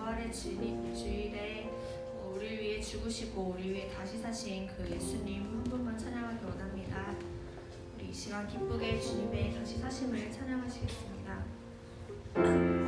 부활의 주일에 우리 위해 죽으시고 우리 위해 다시 사신 그 예수님 한 분만 찬양하기 원합니다. 우리 이 시간 기쁘게 주님의 다시 사심을 찬양하시겠습니다. 아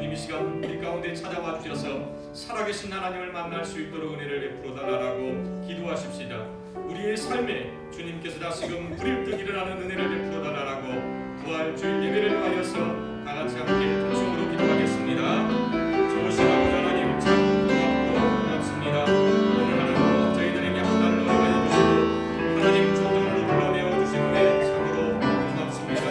주님 이 시간 우리 가운데 찾아와 주셔서 살아계신 하나님을 만날 수 있도록 은혜를 베풀어 달라고 기도하십시다. 우리의 삶에 주님께서 다시금 불일 듯 일어나는 은혜를 베풀어 달라고 부활주일 예배를 위하여서 다같이 함께 통성으로 기도하겠습니다. 좋으신 아버지 하나님 참 고맙고 고맙습니다. 오늘 하루도 저희들에게 한 달을 허락하여 주시고 하나님 조정으로 불러내어 주신 은혜 참으로 고맙습니다.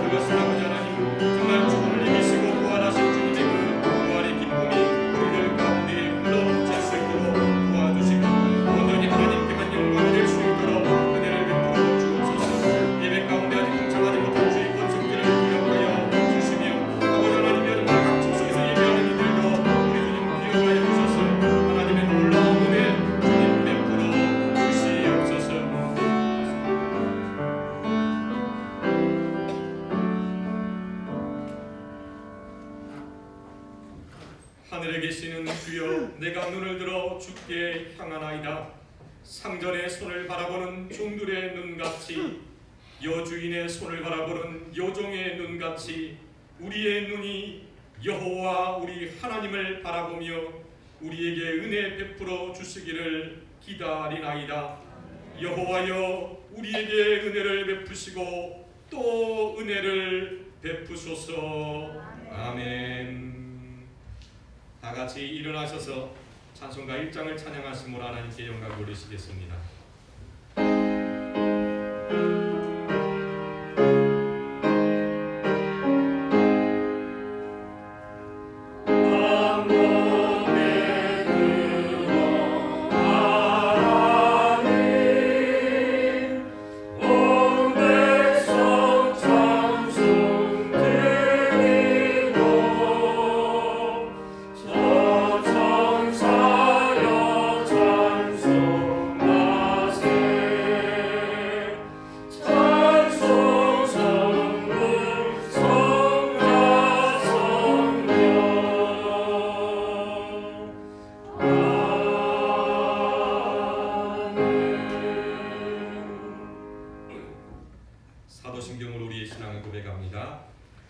그러신 아버지 하나님 정말 죽음을 이기시고 부활하신 주님의 그 부활의 기쁨이 우리들 가운데 흘러넘칠 수 있도록 도와주시고 온전히 하나님께만 영광이 될 수 있도록 은혜를 베풀어 주옵소서. 예배 가운데 아직 동참하지 못한 주의 권속들을 기억하여 주시며 아버지 하나님의 정말 각 축소에서 예배하는 이들도 우리 주님 기억하여 주셔서 하나님의 놀라운 은혜 주님 베풀어 주시옵소서. 하늘에 계시는 주여, 내가 눈을 들어 주께 향하나이다. 상전의 손을 바라보는 종들의 눈같이, 여주인의 손을 바라보는 여종의 눈같이 우리의 눈이 여호와 우리 하나님을 바라보며 우리에게 은혜 베풀어 주시기를 기다리나이다. 여호와여, 우리에게 은혜를 베푸시고 또 은혜를 베푸소서. 아멘. 다 같이 일어나셔서 찬송가 1장을 찬양하심으로 하나님께 영광을 돌리시겠습니다. 사도신경으로 우리의 신앙을 고백합니다.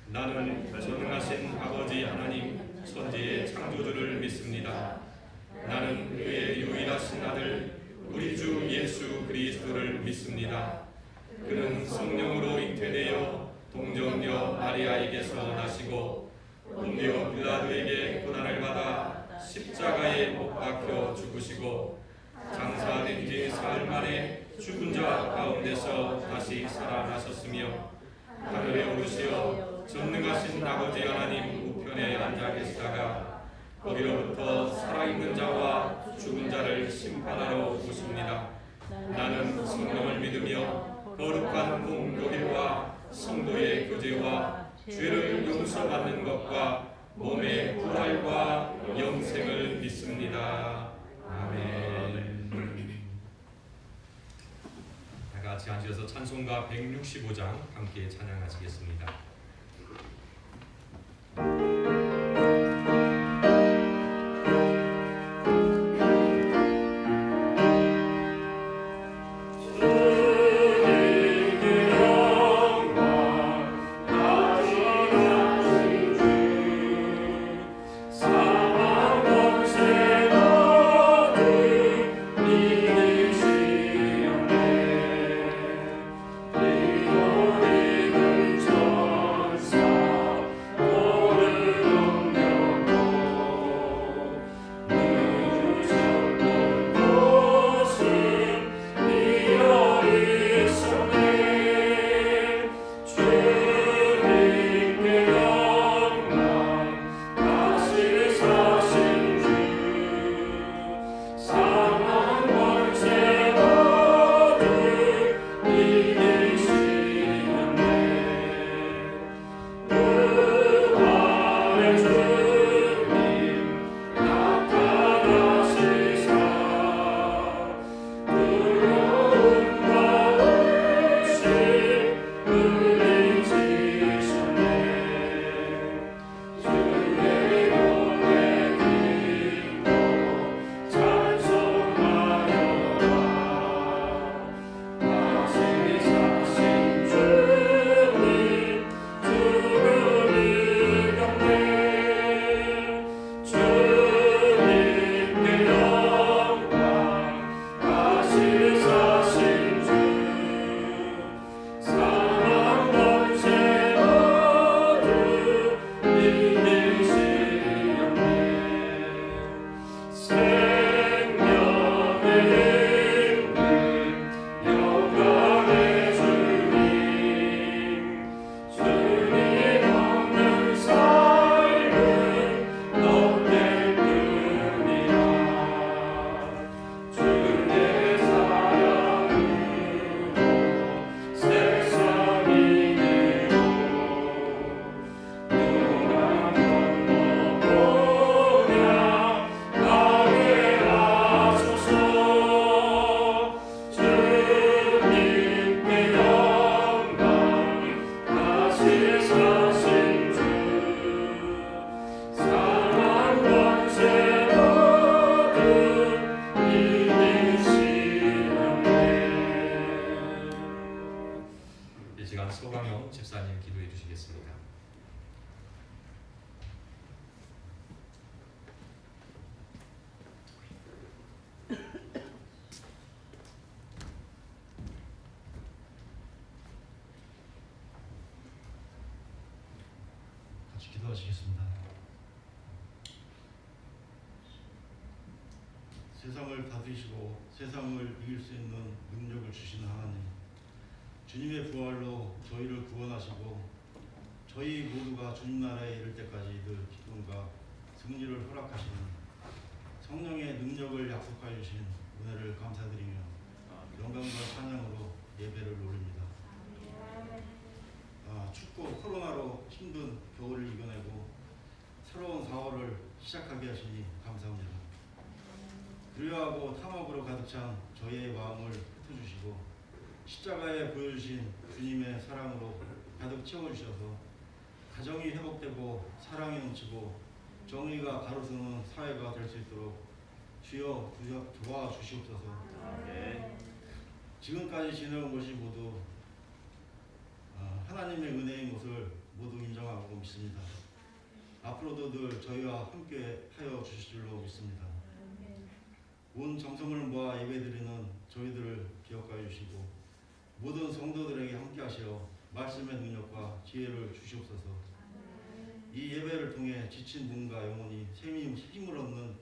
나는 전능하신 아버지 하나님 천지의 창조주를 믿습니다. 나는 그의 유일하신 아들 우리 주 예수 그리스도를 믿습니다. 그는 성령으로 잉태되어 동정녀 마리아에게서 나시고 본디오 빌라도에게 고난을 받아 십자가에 못 박혀 죽으시고 장사된 지 사흘 만에 죽은 자 가운데서 다시 살아나셨으며 하늘에 오르시어 전능하신 아버지 하나님 우편에 앉아 계시다가 거기로부터 살아있는 자와 죽은 자를 심판하러 오십니다. 나는 성령을 믿으며 거룩한 공교회와 성도의 교제와 죄를 용서받는 것과 몸의 부활과 영생을 믿습니다. 아멘. 다 같이 앉으셔서 찬송가 165장 함께 찬양하시겠습니다. 기도하시겠습니다. 세상을 다스리시고 세상을 이길 수 있는 능력을 주시는 하나님, 주님의 부활로 저희를 구원하시고 저희 모두가 주님 나라에 이를 때까지 늘 기쁨과 승리를 허락하시는 성령의 능력을 약속하여 주신 은혜를 감사드리며 영광과 찬양으로 예배를 올립니다. 춥고 코로나로 힘든 겨울을 이겨내고 새로운 4월을 시작하게 하시니 감사합니다. 두려워하고 탐욕으로 가득 찬 저희의 마음을 흩어주시고 십자가에 보여주신 주님의 사랑으로 가득 채워주셔서 가정이 회복되고 사랑이 넘치고 정의가 가로서는 사회가 될 수 있도록 주여 도와주시옵소서. 지금까지 지내온 것이 모두 하나님의 은혜인 것을 모두 인정하고 믿습니다. 앞으로도 늘 저희와 함께 하여 주실 줄로 믿습니다. 온 정성을 모아 예배드리는 저희들을 기억하여 주시고 모든 성도들에게 함께 하시어 말씀의 능력과 지혜를 주시옵소서. 이 예배를 통해 지친 몸과 영혼이 힘을 얻는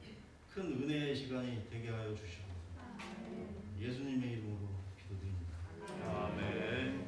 큰 은혜의 시간이 되게 하여 주시고 예수님의 이름으로 기도드립니다. 아멘.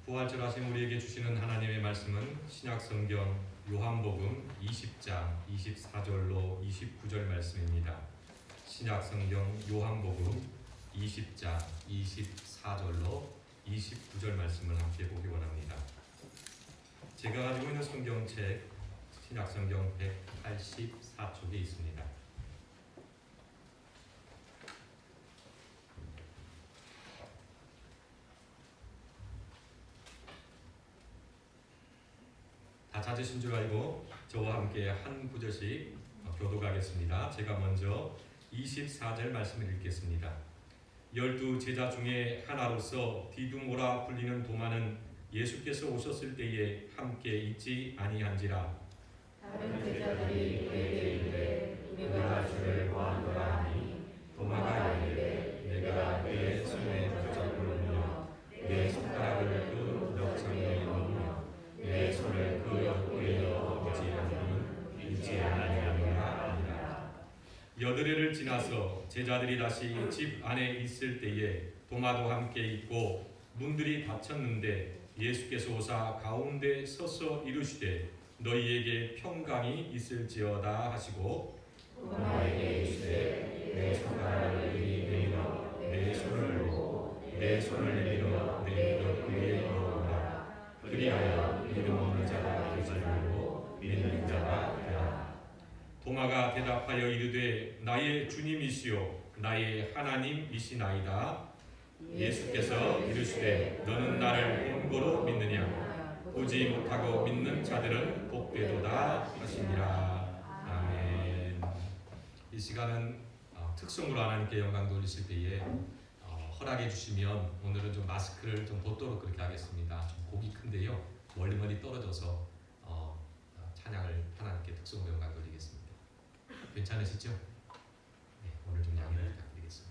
부활절하신 우리에게 주시는 하나님의 말씀은 신약성경 요한복음 20장 24절로 29절 말씀입니다. 신약성경 요한복음 20장 24절로 29절 말씀을 함께 보기 원합니다. 제가 가지고 있는 성경책 신약성경 184쪽에 있습니다. 다 찾으신 줄 알고 저와 함께 한 구절씩 교독하겠습니다. 제가 먼저 24절 말씀을 읽겠습니다. 12 제자 중에 하나로서 디두모라 불리는 도마는 예수께서 오셨을 때에 함께 있지 아니한지라. 다른 제자들이 그에게 이르되 우리가 주를 보았노라 하니 도마가 이르되 내가 그의 손에 벽적을 놓으며 내 손가락을 그 벽창에 넣으며 내 손을 그 옆구리에 넣어보지 않으면 믿지 아니하노라 하니라. 여드레를 지나서 제자들이 다시 집 안에 있을 때에 도마도 함께 있고 문들이 닫혔는데 예수께서 오사 가운데 서서 이르시되 너희에게 평강이 있을지어다 하시고 도마에게 이르시되 내 손가락을 이리 내밀어 내 손을 놓고 내 손을 내밀어 내 옆구리에 넣어보라. 그리하여 믿음 없는 자가 되지 말고 믿는 자가 되라. 도마가 대답하여 이르되 나의 주님이시요 나의 하나님이시나이다. 예수께서 이르시되 너는 나를 본고로 믿느냐. 보지 못하고 믿는 자들은 복되도다 하시니라. 아멘. 이 시간은 특성으로 하나님께 영광 돌리실 때에 허락해 주시면 오늘은 좀 마스크를 좀 벗도록 그렇게 하겠습니다. 좀 곡이 큰데요. 멀리 떨어져서 찬양을 하나님께 특성으로 영광 돌리겠습니다. 괜찮으시죠? 네, 오늘 좀 양해 부탁드리겠습니다.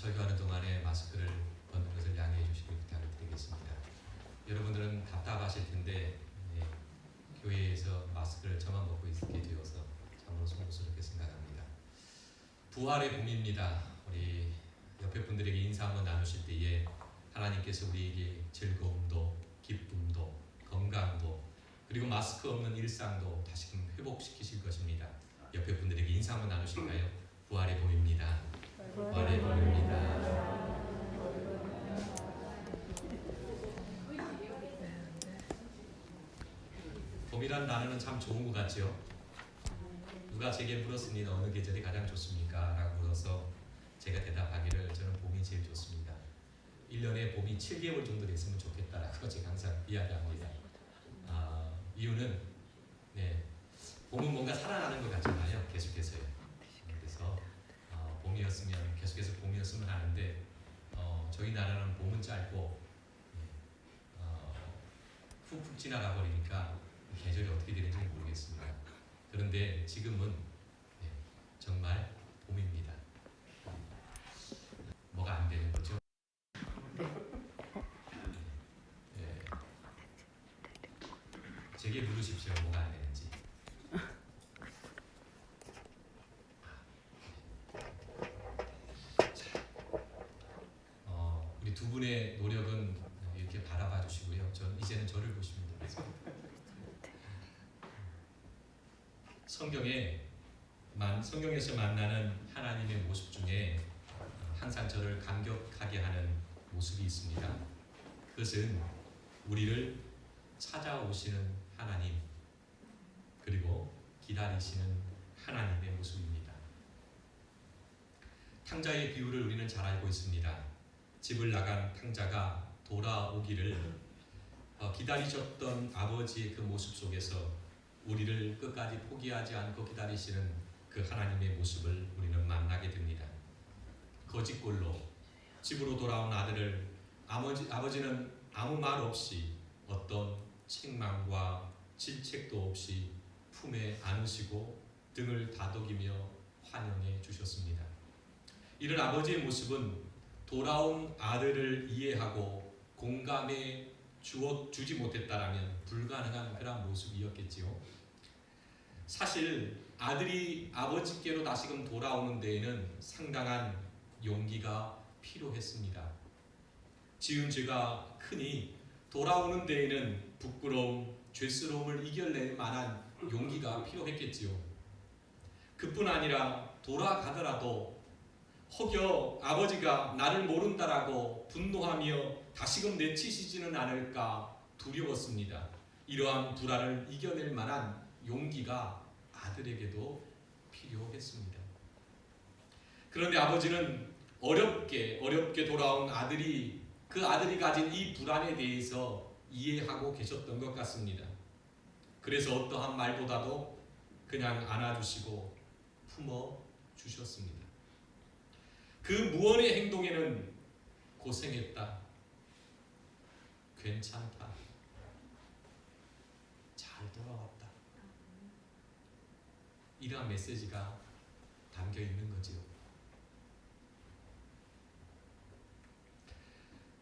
설교하는 동안에 마스크를 벗는 것을 양해해 주시길 부탁을 드리겠습니다. 여러분들은 답답하실 텐데 교회에서 마스크를 저만 벗고 있게 되어서 참으로 송구스럽게 생각합니다. 부활의 봄입니다. 우리 옆에 분들에게 인사 한번 나누실 때에 하나님께서 우리에게 즐거움도 기쁨도 건강도 그리고 마스크 없는 일상도 다시금 회복시키실 것입니다. 옆에 분들에게 인사 한번 나누실까요? 부활의 봄입니다. 부활의 봄입니다. 봄이란 단어는 참 좋은 것 같죠? 누가 제게 물었으니 어느 계절이 가장 좋습니까? 라고 물어서 제가 대답하기를 저는 봄이 제일 좋습니다. 1년에 봄이 7개월 정도 됐으면 좋겠다라고 제가 항상 이야기합니다. 이유는 봄은 뭔가 살아나는 것 같잖아요. 계속해서요. 그래서 봄이었으면 계속해서 봄이었으면 하는데 저희 나라는 봄은 짧고 훅훅 지나가 버리니까 계절이 어떻게 되는지 모르겠습니다. 그런데 지금은 정말 봄입니다. 뭐가 안 되는 거죠? 제게 물으십시오. 뭐가 안 되는지. 우리 두 분의 노력은 이렇게 바라봐 주시고요. 이제는 저를 보시면 되겠습니다. 성경에서 만나는 하나님의 모습 중에 항상 저를 감격하게 하는 모습이 있습니다. 그것은 우리를 찾아오시는 하나님 그리고 기다리시는 하나님의 모습입니다. 탕자의 비유를 우리는 잘 알고 있습니다. 집을 나간 탕자가 돌아오기를 기다리셨던 아버지의 그 모습 속에서 우리를 끝까지 포기하지 않고 기다리시는 그 하나님의 모습을 우리는 만나게 됩니다. 거짓골로 집으로 돌아온 아들을 아버지는 아무 말 없이 어떤 책망과 질책도 없이 품에 안으시고 등을 다독이며 환영해 주셨습니다. 이런 아버지의 모습은 돌아온 아들을 이해하고 공감해 주지 못했다라면 불가능한 그런 모습이었겠지요. 사실 아들이 아버지께로 다시금 돌아오는 데에는 상당한 용기가 필요했습니다. 지은 죄가 크니 돌아오는 데에는 부끄러움, 죄스러움을 이겨낼 만한 용기가 필요했겠지요. 그뿐 아니라 돌아가더라도 혹여 아버지가 나를 모른다라고 분노하며 다시금 내치시지는 않을까 두려웠습니다. 이러한 불안을 이겨낼 만한 용기가 아들에게도 필요했습니다. 그런데 아버지는 어렵게 돌아온 아들이 그 아들이 가진 이 불안에 대해서 이해하고 계셨던 것 같습니다. 그래서 어떠한 말보다도 그냥 안아주시고 품어주셨습니다. 그 무언의 행동에는 고생했다, 괜찮다, 잘 돌아왔다 이러한 메시지가 담겨 있는 거지요.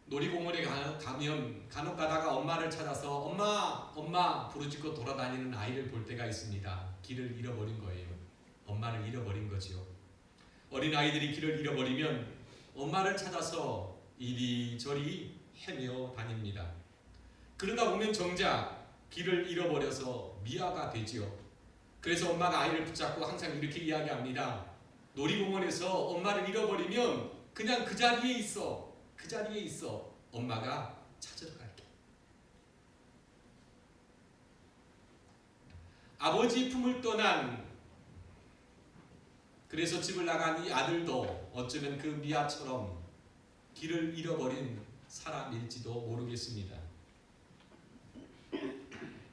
놀이공원에 가면 간혹 가다가 엄마를 찾아서 엄마 부르짖고 돌아다니는 아이를 볼 때가 있습니다. 길을 잃어버린 거예요. 엄마를 잃어버린 거지요. 어린 아이들이 길을 잃어버리면 엄마를 찾아서 이리저리 헤매어 다닙니다. 그러다 보면 정작 길을 잃어버려서 미아가 되지요. 그래서 엄마가 아이를 붙잡고 항상 이렇게 이야기합니다. 놀이공원에서 엄마를 잃어버리면 그냥 그 자리에 있어. 그 자리에 있어. 엄마가 찾으러 갈게. 아버지 품을 떠난 그래서 집을 나간 이 아들도 어쩌면 그 미아처럼 길을 잃어버린 사람일지도 모르겠습니다.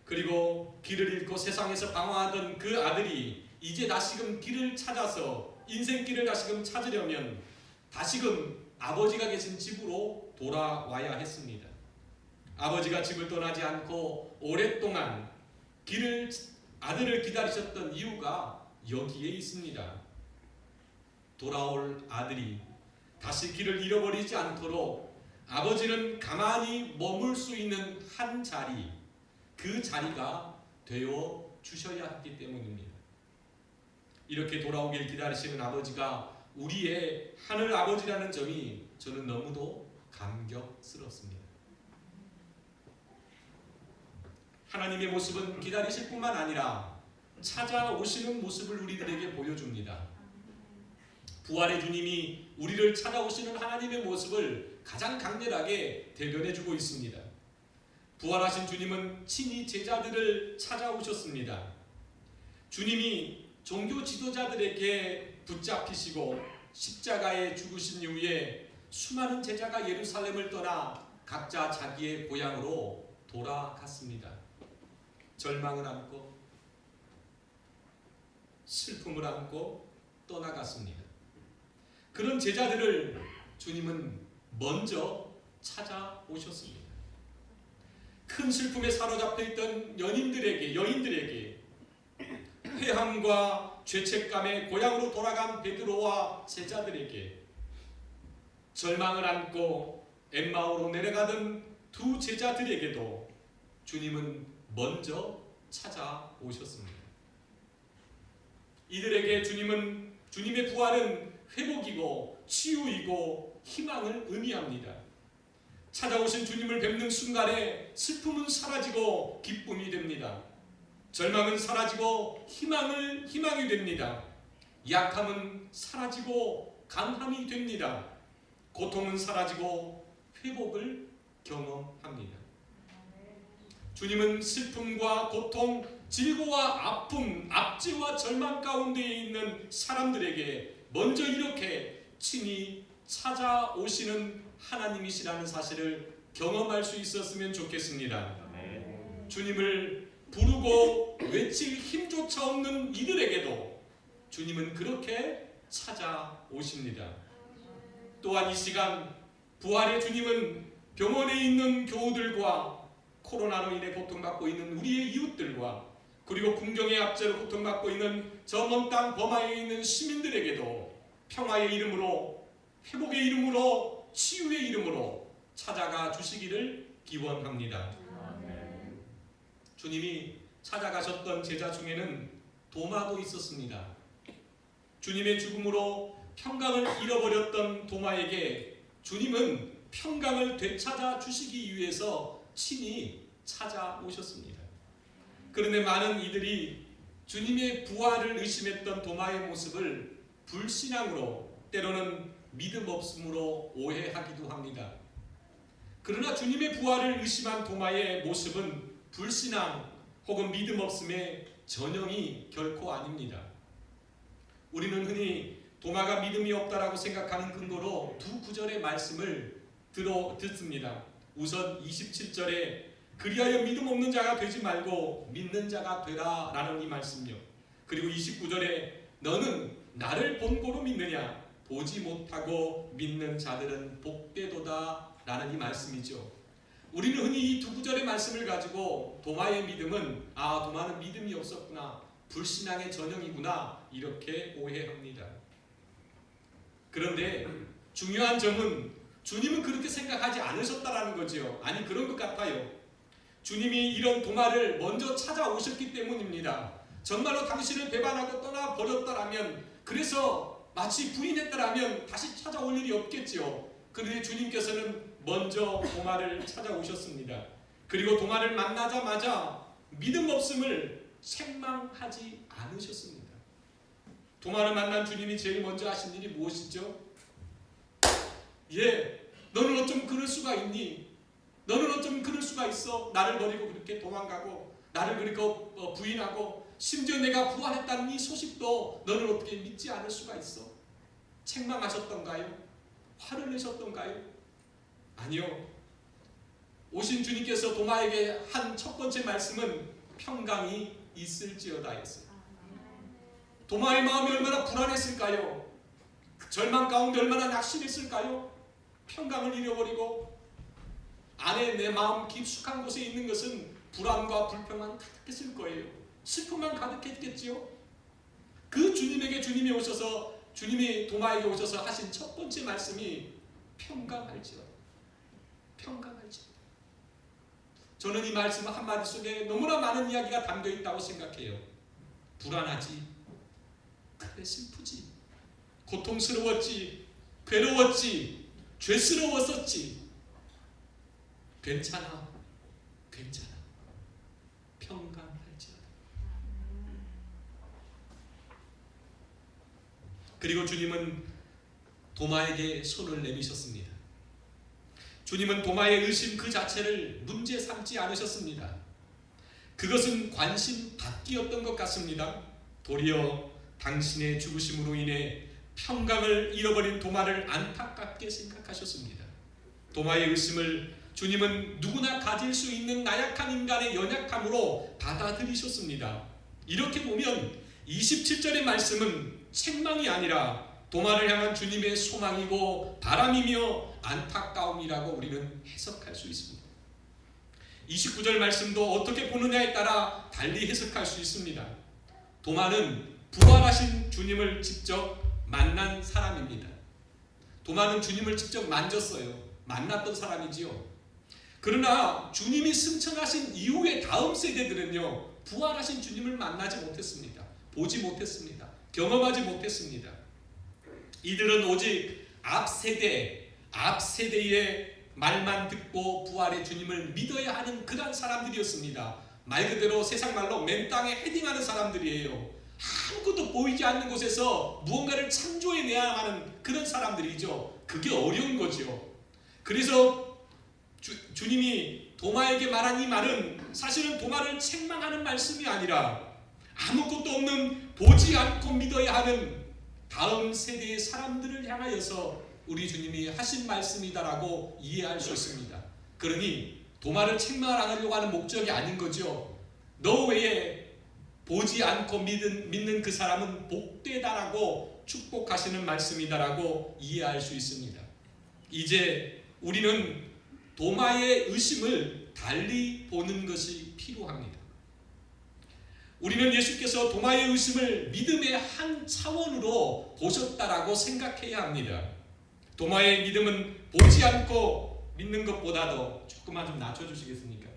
그리고 길을 잃고 세상에서 방황하던 그 아들이 이제 다시금 길을 찾아서 인생길을 다시금 찾으려면 다시금 아버지가 계신 집으로 돌아와야 했습니다. 아버지가 집을 떠나지 않고 오랫동안 아들을 기다리셨던 이유가 여기에 있습니다. 돌아올 아들이 다시 길을 잃어버리지 않도록 아버지는 가만히 머물 수 있는 한 자리, 그 자리가 되어 주셔야 했기 때문입니다. 이렇게 돌아오길 기다리시는 아버지가 우리의 하늘 아버지라는 점이 저는 너무도 감격스럽습니다. 하나님의 모습은 기다리실 뿐만 아니라 찾아오시는 모습을 우리들에게 보여줍니다. 부활의 주님이 우리를 찾아오시는 하나님의 모습을 가장 강렬하게 대변해주고 있습니다. 부활하신 주님은 친히 제자들을 찾아오셨습니다. 주님이 종교 지도자들에게 붙잡히시고 십자가에 죽으신 이후에 수많은 제자가 예루살렘을 떠나 각자 자기의 고향으로 돌아갔습니다. 절망을 안고 슬픔을 안고 떠나갔습니다. 그런 제자들을 주님은 먼저 찾아오셨습니다. 큰 슬픔에 사로잡혀 있던 여인들에게 회함과 죄책감에 고향으로 돌아간 베드로와 제자들에게 절망을 안고 엠마오로 내려가던 두 제자들에게도 주님은 먼저 찾아오셨습니다. 이들에게 주님의 부활은 회복이고 치유이고 희망을 의미합니다. 찾아오신 주님을 뵙는 순간에 슬픔은 사라지고 기쁨이 됩니다. 절망은 사라지고 희망이 됩니다. 약함은 사라지고 강함이 됩니다. 고통은 사라지고 회복을 경험합니다. 주님은 슬픔과 고통, 질고와 아픔, 압제와 절망 가운데 있는 사람들에게 먼저 이렇게 친히 찾아오시는 하나님이시라는 사실을 경험할 수 있었으면 좋겠습니다. 주님을 부르고 외칠 힘조차 없는 이들에게도 주님은 그렇게 찾아오십니다. 또한 이 시간 부활의 주님은 병원에 있는 교우들과 코로나로 인해 고통받고 있는 우리의 이웃들과 그리고 궁정의 압제로 고통받고 있는 저 먼 땅 버마에 있는 시민들에게도 평화의 이름으로, 회복의 이름으로, 치유의 이름으로 찾아가 주시기를 기원합니다. 주님이 찾아가셨던 제자 중에는 도마도 있었습니다. 주님의 죽음으로 평강을 잃어버렸던 도마에게 주님은 평강을 되찾아 주시기 위해서 친히 찾아오셨습니다. 그런데 많은 이들이 주님의 부활을 의심했던 도마의 모습을 불신앙으로, 때로는 믿음 없음으로 오해하기도 합니다. 그러나 주님의 부활을 의심한 도마의 모습은 불신앙 혹은 믿음 없음의 전형이 결코 아닙니다. 우리는 흔히 도마가 믿음이 없다라고 생각하는 근거로 두 구절의 말씀을 듣습니다. 우선 27절에 그리하여 믿음 없는 자가 되지 말고 믿는 자가 되라 라는 이 말씀이요. 그리고 29절에 너는 나를 본고로 믿느냐 보지 못하고 믿는 자들은 복되도다 라는 이 말씀이죠. 우리는 흔히 이 두 구절의 말씀을 가지고 도마의 믿음은 도마는 믿음이 없었구나, 불신앙의 전형이구나 이렇게 오해합니다. 그런데 중요한 점은 주님은 그렇게 생각하지 않으셨다라는 거죠. 아니 그런 것 같아요. 주님이 이런 도마를 먼저 찾아오셨기 때문입니다. 정말로 당신을 배반하고 떠나버렸다라면, 그래서 마치 부인했다라면 다시 찾아올 일이 없겠죠. 그런데 주님께서는 먼저 도마를 찾아오셨습니다. 그리고 도마를 만나자마자 믿음 없음을 책망하지 않으셨습니다. 도마를 만난 주님이 제일 먼저 하신 일이 무엇이죠? 너는 어쩜 그럴 수가 있니? 너는 어쩜 그럴 수가 있어? 나를 버리고 그렇게 도망가고 나를 그렇게 부인하고 심지어 내가 부활했다는 이 소식도 너는 어떻게 믿지 않을 수가 있어? 책망하셨던가요? 화를 내셨던가요? 아니요. 오신 주님께서 도마에게 한 첫 번째 말씀은 평강이 있을지어다 했어요. 도마의 마음이 얼마나 불안했을까요? 절망 가운데 얼마나 낙심했을까요? 평강을 잃어버리고 안에 내 마음 깊숙한 곳에 있는 것은 불안과 불평만 가득했을 거예요. 슬픔만 가득했겠지요. 그 주님에게 주님이 오셔서 주님이 도마에게 오셔서 하신 첫 번째 말씀이 평강할지어다. 평강할지어다. 저는 이 말씀 한마디 속에 너무나 많은 이야기가 담겨 있다고 생각해요. 불안하지, 그래 슬프지, 고통스러웠지, 괴로웠지, 죄스러웠었지. 괜찮아, 괜찮아. 평강할지어다. 그리고 주님은 도마에게 손을 내미셨습니다. 주님은 도마의 의심 그 자체를 문제 삼지 않으셨습니다. 그것은 관심 밖이었던 것 같습니다. 도리어 당신의 죽으심으로 인해 평강을 잃어버린 도마를 안타깝게 생각하셨습니다. 도마의 의심을 주님은 누구나 가질 수 있는 나약한 인간의 연약함으로 받아들이셨습니다. 이렇게 보면 27절의 말씀은 책망이 아니라 도마를 향한 주님의 소망이고 바람이며 안타까움이라고 우리는 해석할 수 있습니다. 29절 말씀도 어떻게 보느냐에 따라 달리 해석할 수 있습니다. 도마는 부활하신 주님을 직접 만난 사람입니다. 도마는 주님을 직접 만졌어요. 만났던 사람이지요. 그러나 주님이 승천하신 이후의 다음 세대들은요, 부활하신 주님을 만나지 못했습니다. 보지 못했습니다. 경험하지 못했습니다. 이들은 오직 앞 세대의 말만 듣고 부활의 주님을 믿어야 하는 그런 사람들이었습니다. 말 그대로 세상 말로 맨 땅에 헤딩하는 사람들이에요. 아무것도 보이지 않는 곳에서 무언가를 창조해내야 하는 그런 사람들이죠. 그게 어려운 거죠. 그래서 주님이 도마에게 말한 이 말은 사실은 도마를 책망하는 말씀이 아니라 아무것도 없는 보지 않고 믿어야 하는 다음 세대의 사람들을 향하여서 우리 주님이 하신 말씀이다라고 이해할 수 있습니다. 그러니 도마를 책망하려고 하는 목적이 아닌 거죠. 너 외에 보지 않고 믿는 그 사람은 복되다라고 축복하시는 말씀이다라고 이해할 수 있습니다. 이제 우리는 도마의 의심을 달리 보는 것이 필요합니다. 우리는 예수께서 도마의 의심을 믿음의 한 차원으로 보셨다라고 생각해야 합니다. 도마의 믿음은 보지 않고 믿는 것보다도 조금만 좀 낮춰주시겠습니까?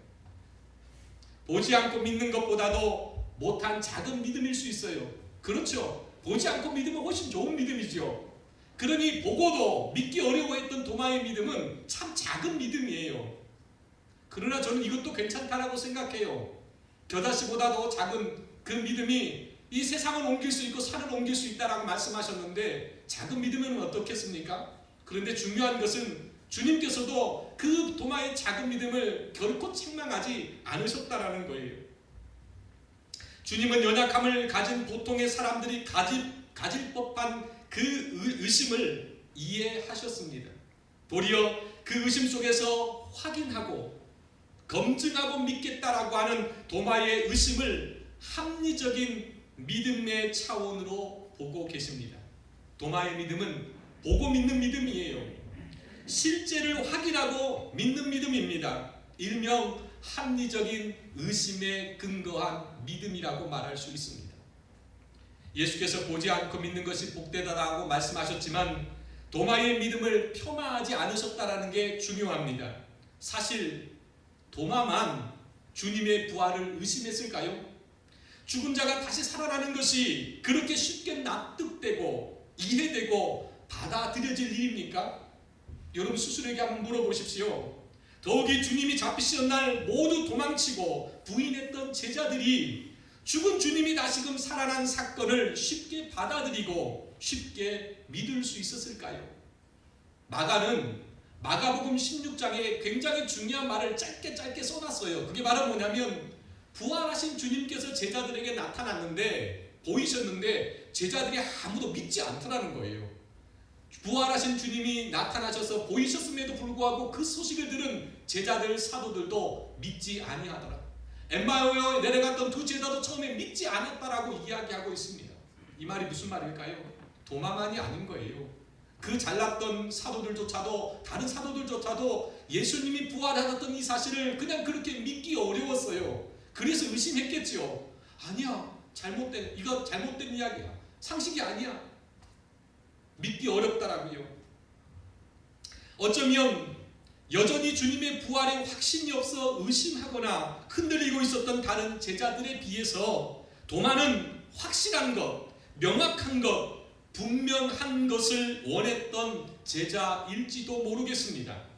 보지 않고 믿는 것보다도 못한 작은 믿음일 수 있어요. 그렇죠. 보지 않고 믿으면 훨씬 좋은 믿음이죠. 그러니 보고도 믿기 어려워했던 도마의 믿음은 참 작은 믿음이에요. 그러나 저는 이것도 괜찮다라고 생각해요. 겨자씨보다도 작은 그 믿음이 이 세상을 옮길 수 있고 산을 옮길 수 있다라고 말씀하셨는데 작은 믿음은 어떻겠습니까? 그런데 중요한 것은 주님께서도 그 도마의 작은 믿음을 결코 책망하지 않으셨다라는 거예요. 주님은 연약함을 가진 보통의 사람들이 가질 법한 그 의심을 이해하셨습니다. 도리어 그 의심 속에서 확인하고 검증하고 믿겠다라고 하는 도마의 의심을 합리적인 믿음의 차원으로 보고 계십니다. 도마의 믿음은 보고 믿는 믿음이에요. 실제를 확인하고 믿는 믿음입니다. 일명 합리적인 의심에 근거한 믿음이라고 말할 수 있습니다. 예수께서 보지 않고 믿는 것이 복되다라고 말씀하셨지만 도마의 믿음을 폄하하지 않으셨다라는 게 중요합니다. 사실 도마만 주님의 부활을 의심했을까요? 죽은 자가 다시 살아나는 것이 그렇게 쉽게 납득되고 이해되고 받아들여질 일입니까? 여러분 스스로에게 한번 물어보십시오. 더욱이 주님이 잡히시던 날 모두 도망치고 부인했던 제자들이 죽은 주님이 다시금 살아난 사건을 쉽게 받아들이고 쉽게 믿을 수 있었을까요? 마가는 마가복음 16장에 굉장히 중요한 말을 짧게 써놨어요. 그게 바로 뭐냐면 부활하신 주님께서 제자들에게 나타났는데 보이셨는데 제자들이 아무도 믿지 않더라는 거예요. 부활하신 주님이 나타나셔서 보이셨음에도 불구하고 그 소식을 들은 제자들 사도들도 믿지 아니하더라. 엠마오에 내려갔던 두 제자도 처음에 믿지 않았다라고 이야기하고 있습니다. 이 말이 무슨 말일까요? 도마만이 아닌 거예요. 그 잘났던 사도들조차도 다른 사도들조차도 예수님이 부활하셨던 이 사실을 그냥 그렇게 믿기 어려웠어요. 그래서 의심했겠죠. 아니야, 이거 잘못된 이야기야. 상식이 아니야. 믿기 어렵더라고요. 어쩌면 여전히 주님의 부활에 확신이 없어 의심하거나 흔들리고 있었던 다른 제자들에 비해서 도마는 확실한 것, 명확한 것, 분명한 것을 원했던 제자일지도 모르겠습니다.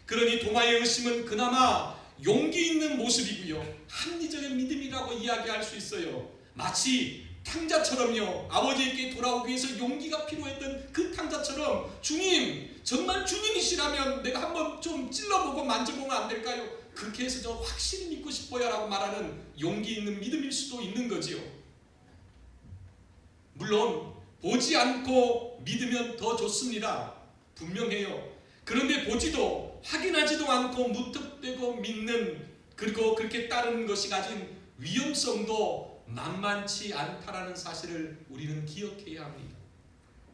그러니 도마의 의심은 그나마 용기 있는 모습이고요, 합리적인 믿음이라고 이야기할 수 있어요. 마치 탕자처럼요, 아버지에게 돌아오기 위해서 용기가 필요했던 그 탕자처럼, 주님, 정말 주님이시라면 내가 한번 좀 찔러보고 만져보면 안 될까요? 그렇게 해서 저 확실히 믿고 싶어요 라고 말하는 용기 있는 믿음일 수도 있는 거지요. 물론 보지 않고 믿으면 더 좋습니다. 분명해요. 그런데 보지도 확인하지도 않고 무턱대고 믿는, 그리고 그렇게 따르는 것이 가진 위험성도 만만치 않다라는 사실을 우리는 기억해야 합니다.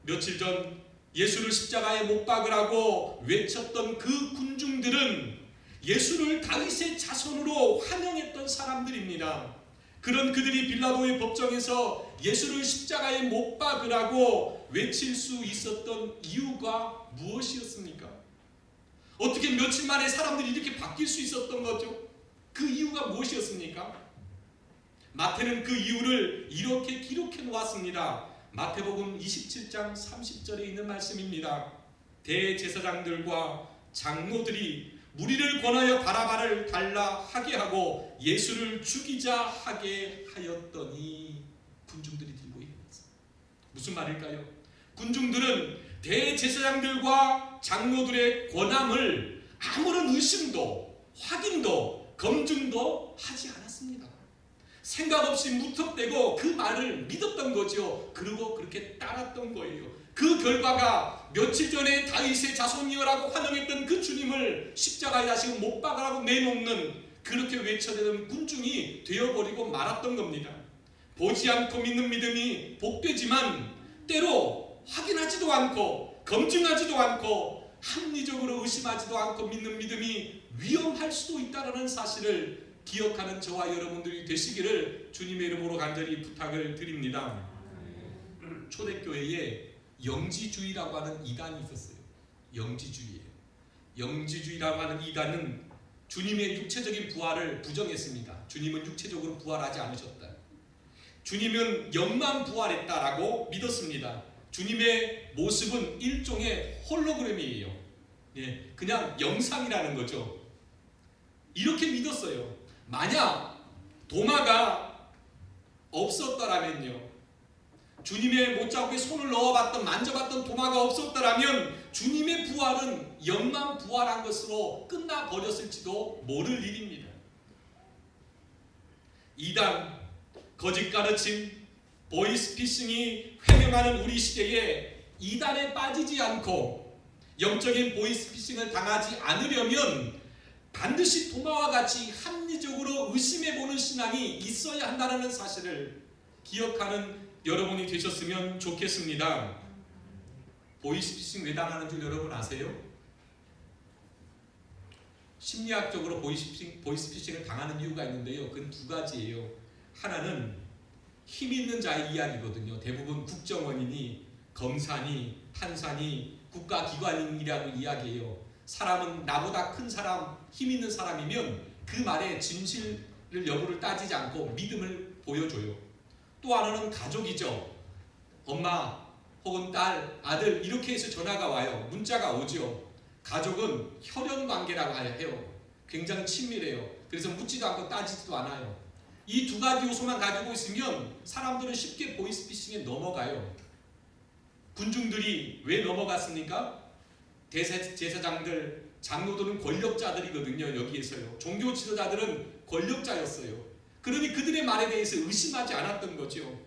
며칠 전 예수를 십자가에 못 박으라고 외쳤던 그 군중들은 예수를 다윗의 자손으로 환영했던 사람들입니다. 그런 그들이 빌라도의 법정에서 예수를 십자가에 못 박으라고 외칠 수 있었던 이유가 무엇이었습니까? 어떻게 며칠 만에 사람들이 이렇게 바뀔 수 있었던 거죠? 그 이유가 무엇이었습니까? 마태는 그 이유를 이렇게 기록해 놓았습니다. 마태복음 27장 30절에 있는 말씀입니다. 대제사장들과 장로들이 무리를 권하여 바라바를 달라 하게 하고 예수를 죽이자 하게 하였더니, 군중들이 들고 있습니다. 무슨 말일까요? 군중들은 대제사장들과 장로들의 권함을 아무런 의심도 확인도 검증도 하지 않았습니다. 생각 없이 무턱대고 그 말을 믿었던 거죠. 그리고 그렇게 따랐던 거예요. 그 결과가 며칠 전에 다윗의 자손이여라고 환영했던 그 주님을 십자가에 다시 못 박으라고 내놓는, 그렇게 외쳐대던 군중이 되어버리고 말았던 겁니다. 보지 않고 믿는 믿음이 복되지만 때로 확인하지도 않고 검증하지도 않고 합리적으로 의심하지도 않고 믿는 믿음이 위험할 수도 있다는 사실을 기억하는 저와 여러분들이 되시기를 주님의 이름으로 간절히 부탁을 드립니다. 초대교회에 영지주의라고 하는 이단이 있었어요. 영지주의예요. 영지주의라고 하는 이단은 주님의 육체적인 부활을 부정했습니다. 주님은 육체적으로 부활하지 않으셨다. 주님은 영만 부활했다라고 믿었습니다. 주님의 모습은 일종의 홀로그램이에요. 예, 그냥 영상이라는 거죠. 이렇게 믿었어요. 만약 도마가 없었더라면요, 주님의 못자국에 손을 넣어봤던, 만져봤던 도마가 없었더라면 주님의 부활은 영만 부활한 것으로 끝나버렸을지도 모를 일입니다. 이단, 거짓 가르침, 보이스피싱이 횡행하는 우리 시대에 이단에 빠지지 않고 영적인 보이스피싱을 당하지 않으려면 반드시 도마와 같이 합리적으로 의심해보는 신앙이 있어야 한다는 사실을 기억하는 여러분이 되셨으면 좋겠습니다. 보이스피싱 왜 당하는 줄 여러분 아세요? 심리학적으로 보이스피싱을 당하는 이유가 있는데요. 그건 두 가지예요. 하나는 힘 있는 자의 이야기거든요. 대부분 국정원이니 검사니 판사니 국가기관인이라고 이야기해요. 사람은 나보다 큰 사람, 힘 있는 사람이면 그 말의 진실을 여부를 따지지 않고 믿음을 보여줘요. 또 하나는 가족이죠. 엄마 혹은 딸, 아들 이렇게 해서 전화가 와요. 문자가 오죠. 가족은 혈연 관계라고 해요. 굉장히 친밀해요. 그래서 묻지도 않고 따지지도 않아요. 이 두 가지 요소만 가지고 있으면 사람들은 쉽게 보이스피싱에 넘어가요. 군중들이 왜 넘어갔습니까? 제사장들, 장로들은 권력자들이거든요. 여기에서요. 종교 지도자들은 권력자였어요. 그러니 그들의 말에 대해서 의심하지 않았던 거죠.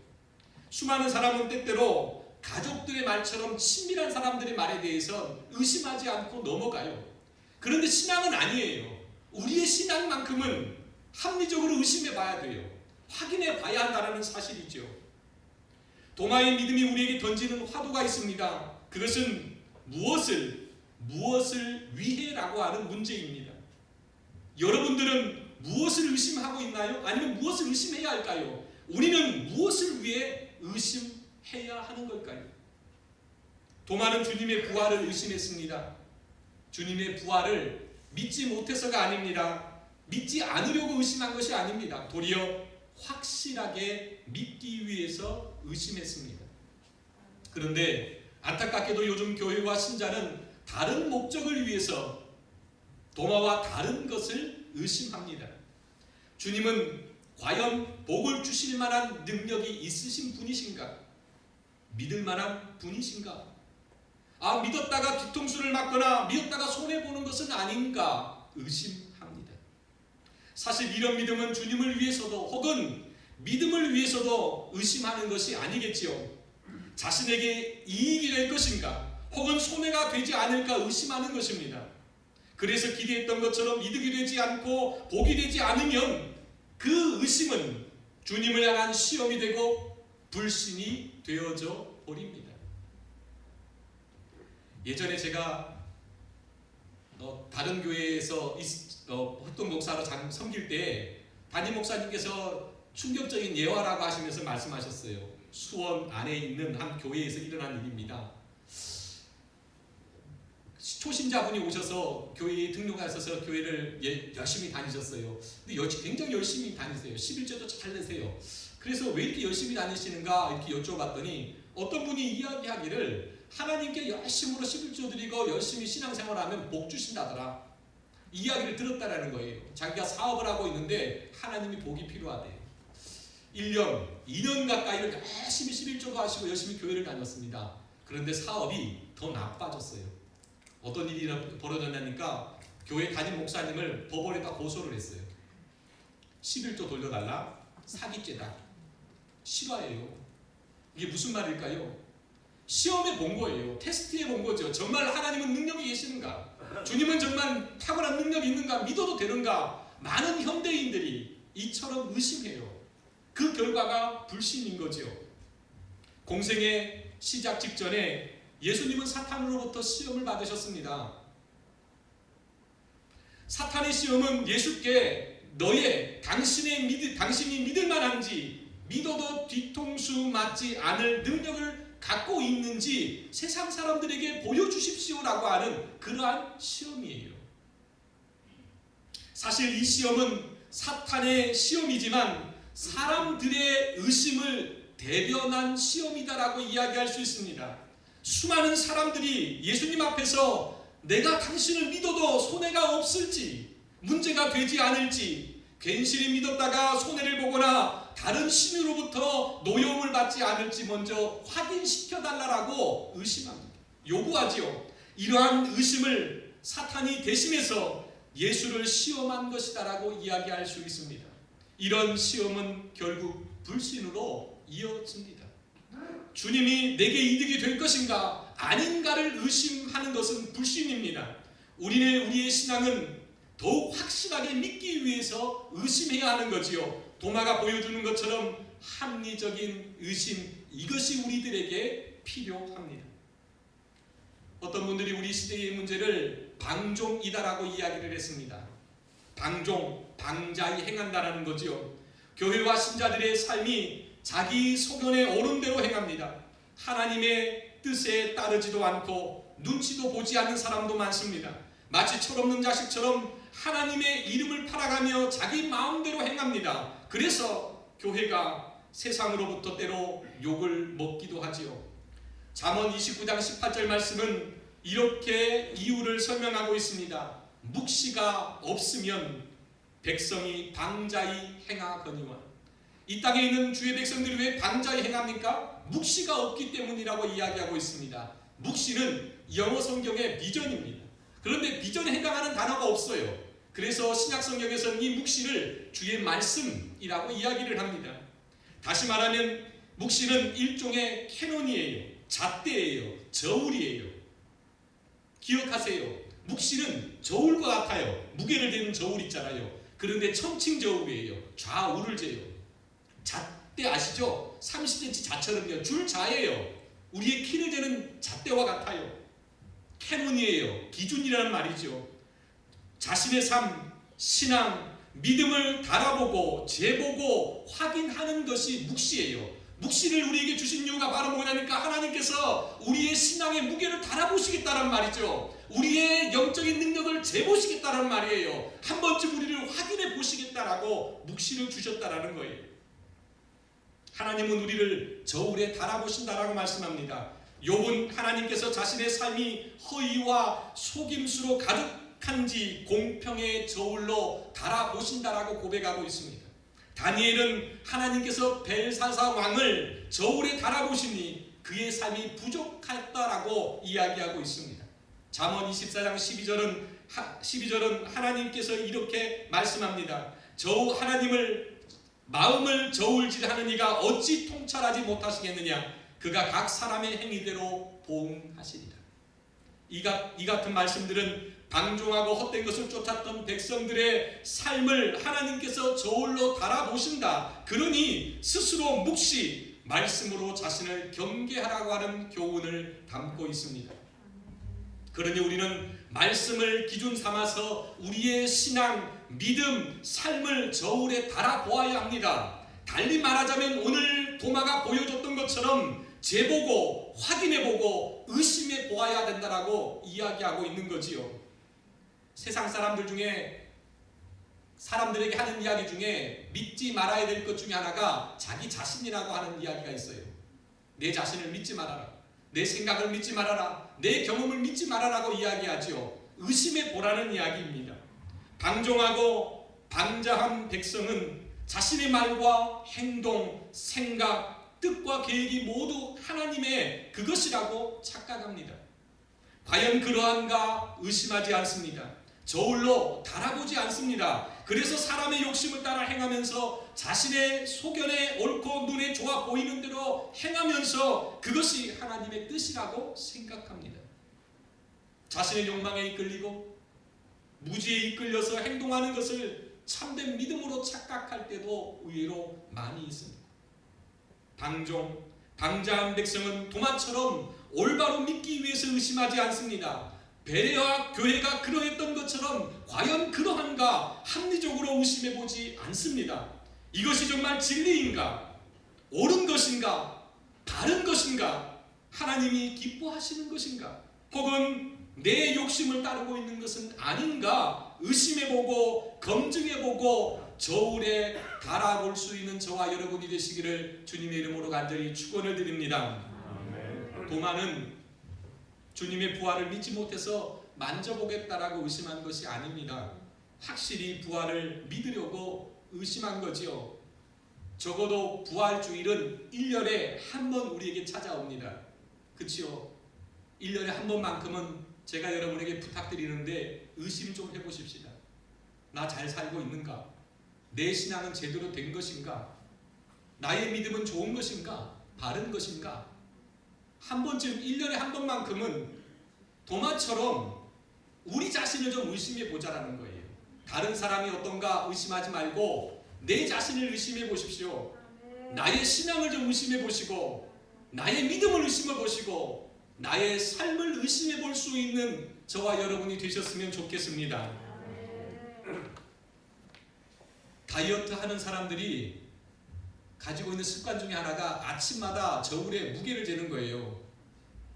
수많은 사람은 때때로 가족들의 말처럼 친밀한 사람들의 말에 대해서 의심하지 않고 넘어가요. 그런데 신앙은 아니에요. 우리의 신앙만큼은 합리적으로 의심해 봐야 돼요. 확인해 봐야 한다는 사실이죠. 도마의 믿음이 우리에게 던지는 화두가 있습니다. 그것은 무엇을 위해라고 하는 문제입니다. 여러분들은 무엇을 의심하고 있나요? 아니면 무엇을 의심해야 할까요? 우리는 무엇을 위해 의심해야 하는 걸까요? 도마는 주님의 부활을 의심했습니다. 주님의 부활을 믿지 못해서가 아닙니다. 믿지 않으려고 의심한 것이 아닙니다. 도리어 확실하게 믿기 위해서 의심했습니다. 그런데 안타깝게도 요즘 교회와 신자는 다른 목적을 위해서 도마와 다른 것을 의심합니다. 주님은 과연 복을 주실 만한 능력이 있으신 분이신가? 믿을 만한 분이신가? 믿었다가 뒤통수를 맞거나 믿었다가 손해보는 것은 아닌가 의심합니다. 사실 이런 믿음은 주님을 위해서도 혹은 믿음을 위해서도 의심하는 것이 아니겠지요. 자신에게 이익이 될 것인가 혹은 손해가 되지 않을까 의심하는 것입니다. 그래서 기대했던 것처럼 이득이 되지 않고 복이 되지 않으면 그 의심은 주님을 향한 시험이 되고 불신이 되어져 버립니다. 예전에 제가 다른 교회에서 활동 목사로 섬길 때 담임 목사님께서 충격적인 예화라고 하시면서 말씀하셨어요. 수원 안에 있는 한 교회에서 일어난 일입니다. 초신자분이 오셔서 교회에 등록하셔서 교회를 열심히 다니셨어요. 근데 굉장히 열심히 다니세요. 11조도 잘 내세요. 그래서 왜 이렇게 열심히 다니시는가 이렇게 여쭤봤더니 어떤 분이 이야기하기를 하나님께 열심으로 11조 드리고 열심히 신앙생활하면 복 주신다더라. 이야기를 들었다라는 거예요. 자기가 사업을 하고 있는데 하나님이 복이 필요하대요. 1년, 2년 가까이를 열심히 11조도 하시고 열심히 교회를 다녔습니다. 그런데 사업이 더 나빠졌어요. 어떤 일이 벌어졌냐니까 교회 담임 목사님을 법원에다 고소를 했어요. 11조 돌려달라. 사기죄다. 실화예요. 이게 무슨 말일까요? 시험에 본 거예요. 테스트에 본 거죠. 정말 하나님은 능력이 계시는가? 주님은 정말 탁월한 능력이 있는가? 믿어도 되는가? 많은 현대인들이 이처럼 의심해요. 그 결과가 불신인 거죠. 공생의 시작 직전에 예수님은 사탄으로부터 시험을 받으셨습니다. 사탄의 시험은 예수께 당신이 믿을 만한지 믿어도 뒤통수 맞지 않을 능력을 갖고 있는지 세상 사람들에게 보여주십시오라고 하는 그러한 시험이에요. 사실 이 시험은 사탄의 시험이지만 사람들의 의심을 대변한 시험이다라고 이야기할 수 있습니다. 수많은 사람들이 예수님 앞에서 내가 당신을 믿어도 손해가 없을지, 문제가 되지 않을지, 괜시리 믿었다가 손해를 보거나 다른 신으로부터 노여움을 받지 않을지 먼저 확인시켜달라고 의심합니다. 요구하지요. 이러한 의심을 사탄이 대신해서 예수를 시험한 것이다라고 이야기할 수 있습니다. 이런 시험은 결국 불신으로 이어집니다. 주님이 내게 이득이 될 것인가 아닌가를 의심하는 것은 불신입니다. 우리의 신앙은 더욱 확실하게 믿기 위해서 의심해야 하는 거지요. 도마가 보여주는 것처럼 합리적인 의심, 이것이 우리들에게 필요합니다. 어떤 분들이 우리 시대의 문제를 방종이다라고 이야기를 했습니다. 방자히 행한다라는 거지요. 교회와 신자들의 삶이 자기 소견에 오른 대로 행합니다. 하나님의 뜻에 따르지도 않고 눈치도 보지 않는 사람도 많습니다. 마치 철없는 자식처럼 하나님의 이름을 팔아가며 자기 마음대로 행합니다. 그래서 교회가 세상으로부터 때로 욕을 먹기도 하지요. 잠언 29장 18절 말씀은 이렇게 이유를 설명하고 있습니다. 묵시가 없으면 백성이 방자히 행하거니와. 이 땅에 있는 주의 백성들이 왜 방자히 행합니까? 묵시가 없기 때문이라고 이야기하고 있습니다. 묵시는 영어 성경의 비전입니다. 그런데 비전에 해당하는 단어가 없어요. 그래서 신약 성경에서는 이 묵시를 주의 말씀이라고 이야기를 합니다. 다시 말하면 묵시는 일종의 캐논이에요. 잣대예요. 저울이에요. 기억하세요. 묵시는 저울과 같아요. 무게를 재는 저울 있잖아요. 그런데 천칭 저울이에요. 좌우를 재요. 잣대 아시죠? 30cm 자처럼요. 줄자예요. 우리의 키를 재는 잣대와 같아요. 캐논이에요. 기준이라는 말이죠. 자신의 삶, 신앙, 믿음을 달아보고 재보고 확인하는 것이 묵시예요. 묵시를 우리에게 주신 이유가 바로 뭐냐니까 하나님께서 우리의 신앙의 무게를 달아보시겠다는 말이죠. 우리의 영적인 능력을 재보시겠다는 말이에요. 한 번쯤 우리를 확인해 보시겠다라고 묵시를 주셨다라는 거예요. 하나님은 우리를 저울에 달아보신다라고 말씀합니다. 욥은 하나님께서 자신의 삶이 허위와 속임수로 가득한지 공평의 저울로 달아보신다라고 고백하고 있습니다. 다니엘은 하나님께서 벨사사 왕을 저울에 달아보시니 그의 삶이 부족했다라고 이야기하고 있습니다. 잠언 24장 12절은 하나님께서 이렇게 말씀합니다. 하나님을 마음을 저울질하는 이가 어찌 통찰하지 못하시겠느냐. 그가 각 사람의 행위대로 보응하시리라. 이 같은 말씀들은 방종하고 헛된 것을 쫓았던 백성들의 삶을 하나님께서 저울로 달아보신다. 그러니 스스로 묵시 말씀으로 자신을 경계하라고 하는 교훈을 담고 있습니다. 그러니 우리는 말씀을 기준 삼아서 우리의 신앙, 믿음, 삶을 저울에 달아보아야 합니다. 달리 말하자면 오늘 도마가 보여줬던 것처럼 재보고 확인해보고 의심해 보아야 된다라고 이야기하고 있는 거지요. 세상 사람들 중에 사람들에게 하는 이야기 중에 믿지 말아야 될 것 중에 하나가 자기 자신이라고 하는 이야기가 있어요. 내 자신을 믿지 말아라. 내 생각을 믿지 말아라. 내 경험을 믿지 말아라고 이야기하죠. 의심해 보라는 이야기입니다. 방종하고 방자한 백성은 자신의 말과 행동, 생각, 뜻과 계획이 모두 하나님의 그것이라고 착각합니다. 과연 그러한가 의심하지 않습니다. 저울로 달아보지 않습니다. 그래서 사람의 욕심을 따라 행하면서 자신의 소견에 옳고 눈에 좋아 보이는 대로 행하면서 그것이 하나님의 뜻이라고 생각합니다. 자신의 욕망에 이끌리고 무지에 이끌려서 행동하는 것을 참된 믿음으로 착각할 때도 의외로 많이 있습니다. 방자한 백성은 도마처럼 올바로 믿기 위해서 의심하지 않습니다. 베레와 교회가 그러했던 것처럼 과연 그러한가 합리적으로 의심해보지 않습니다. 이것이 정말 진리인가? 옳은 것인가? 바른 것인가? 하나님이 기뻐하시는 것인가? 혹은 내 욕심을 따르고 있는 것은 아닌가? 의심해보고 검증해보고 저울에 달아볼 수 있는 저와 여러분이 되시기를 주님의 이름으로 간절히 축원을 드립니다. 도마는 주님의 부활을 믿지 못해서 만져보겠다라고 의심한 것이 아닙니다. 확실히 부활을 믿으려고 의심한 거지요. 적어도 부활주일은 1년에 한 번 우리에게 찾아옵니다. 그치요? 1년에 한 번만큼은 제가 여러분에게 부탁드리는데 의심 좀 해보십시다. 나 잘 살고 있는가? 내 신앙은 제대로 된 것인가? 나의 믿음은 좋은 것인가? 바른 것인가? 한 번쯤 1년에 한 번만큼은 도마처럼 우리 자신을 좀 의심해 보자라는 거예요. 다른 사람이 어떤가 의심하지 말고 내 자신을 의심해 보십시오. 나의 신앙을 좀 의심해 보시고 나의 믿음을 의심해 보시고 나의 삶을 의심해 볼 수 있는 저와 여러분이 되셨으면 좋겠습니다. 다이어트 하는 사람들이 가지고 있는 습관 중에 하나가 아침마다 저울에 무게를 재는 거예요.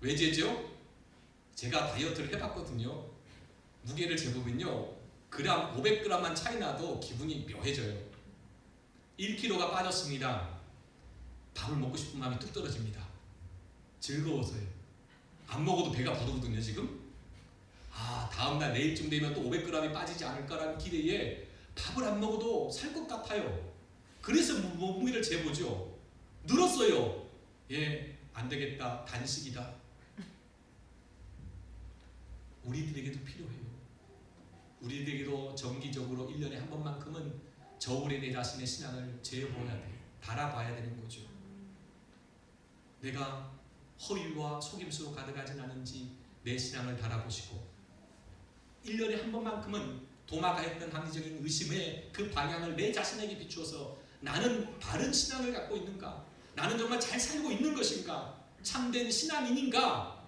왜 재죠? 제가 다이어트를 해봤거든요. 무게를 재보면요, 그램 500g만 차이 나도 기분이 묘해져요. 1kg가 빠졌습니다. 밥을 먹고 싶은 마음이 뚝 떨어집니다. 즐거워서요. 안 먹어도 배가 부르거든요 지금. 다음날 내일쯤 되면 또 500g이 빠지지 않을까라는 기대에 밥을 안 먹어도 살 것 같아요. 그래서 무게를 재보죠. 늘었어요. 안 되겠다. 단식이다. 우리들에게도 필요해요. 우리들에게도 정기적으로 1년에 한 번만큼은 저울에 내 자신의 신앙을 재보아야 돼요. 달아봐야 되는 거죠. 내가 허위와 속임수로 가득하진 않은지 내 신앙을 달아보시고 1년에 한 번만큼은 도마가 했던 합리적인 의심의 그 방향을 내 자신에게 비추어서 나는 바른 신앙을 갖고 있는가? 나는 정말 잘 살고 있는 것인가? 참된 신앙인인가?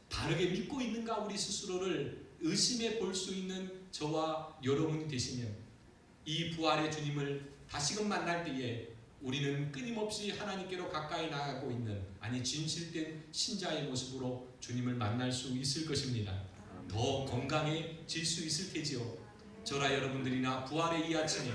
바르게 믿고 있는가? 우리 스스로를 의심해 볼 수 있는 저와 여러분이 되시면 이 부활의 주님을 다시금 만날 때에 우리는 끊임없이 하나님께로 가까이 나가고 있는, 아니 진실된 신자의 모습으로 주님을 만날 수 있을 것입니다. 더 건강해질 수 있을 테지요. 저라 여러분들이나 부활의 이 아침에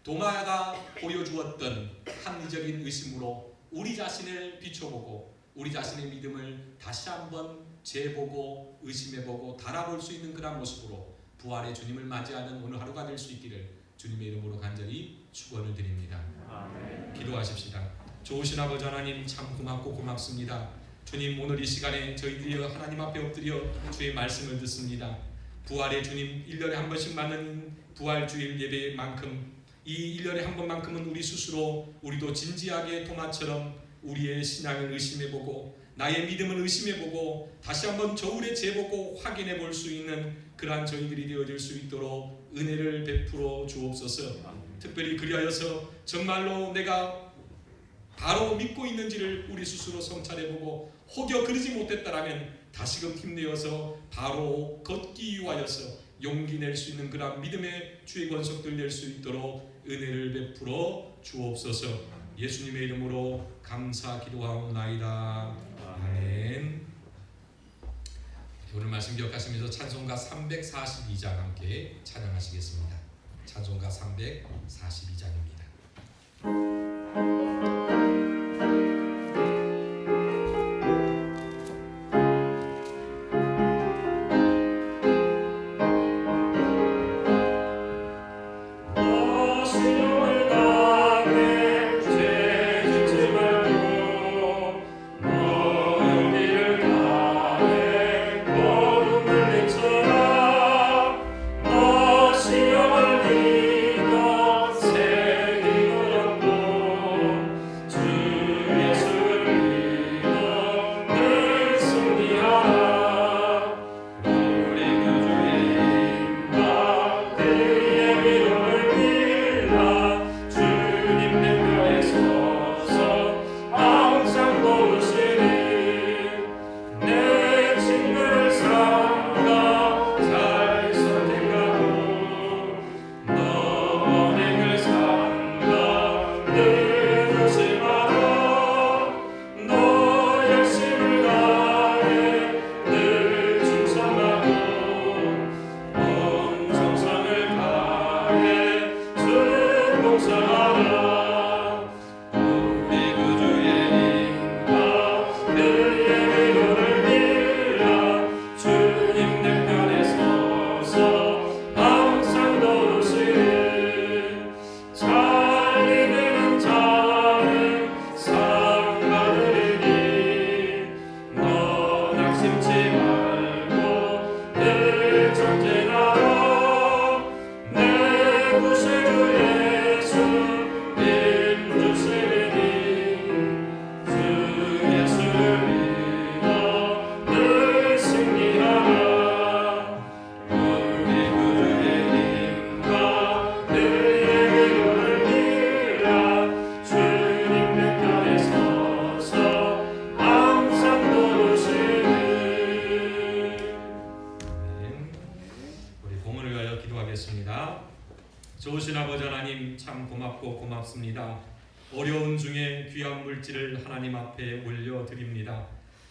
도마가 보여주었던 합리적인 의심으로 우리 자신을 비춰보고 우리 자신의 믿음을 다시 한번 재보고 의심해보고 달아볼 수 있는 그런 모습으로 부활의 주님을 맞이하는 오늘 하루가 될 수 있기를 주님의 이름으로 간절히 축원을 드립니다. 아멘. 기도하십시다. 좋으신 아버지 하나님, 참 고맙고 고맙습니다. 주님, 오늘 이 시간에 저희들이 하나님 앞에 엎드려 주의 말씀을 듣습니다. 부활의 주님, 1년에 한 번씩 맞는 부활주일 예배만큼 이 1년에 한 번만큼은 우리 스스로 우리도 진지하게 도마처럼 우리의 신앙을 의심해보고 나의 믿음을 의심해보고 다시 한번 저울에 재보고 확인해 볼 수 있는 그러한 저희들이 되어질 수 있도록 은혜를 베풀어 주옵소서. 특별히 그리하여서 정말로 내가 바로 믿고 있는지를 우리 스스로 성찰해보고 혹여 그러지 못했다라면 다시금 힘내어서 바로 걷기 위하여서 용기 낼 수 있는 그런 믿음의 주의 권속들 낼 수 있도록 은혜를 베풀어 주옵소서. 예수님의 이름으로 감사 기도하옵나이다. 아멘. 오늘 말씀 기억하시면서 찬송가 342장 함께 찬양하시겠습니다. 찬송가 342장입니다. 좋으신 아버지 하나님, 참 고맙고 고맙습니다. 어려운 중에 귀한 물질을 하나님 앞에 올려드립니다.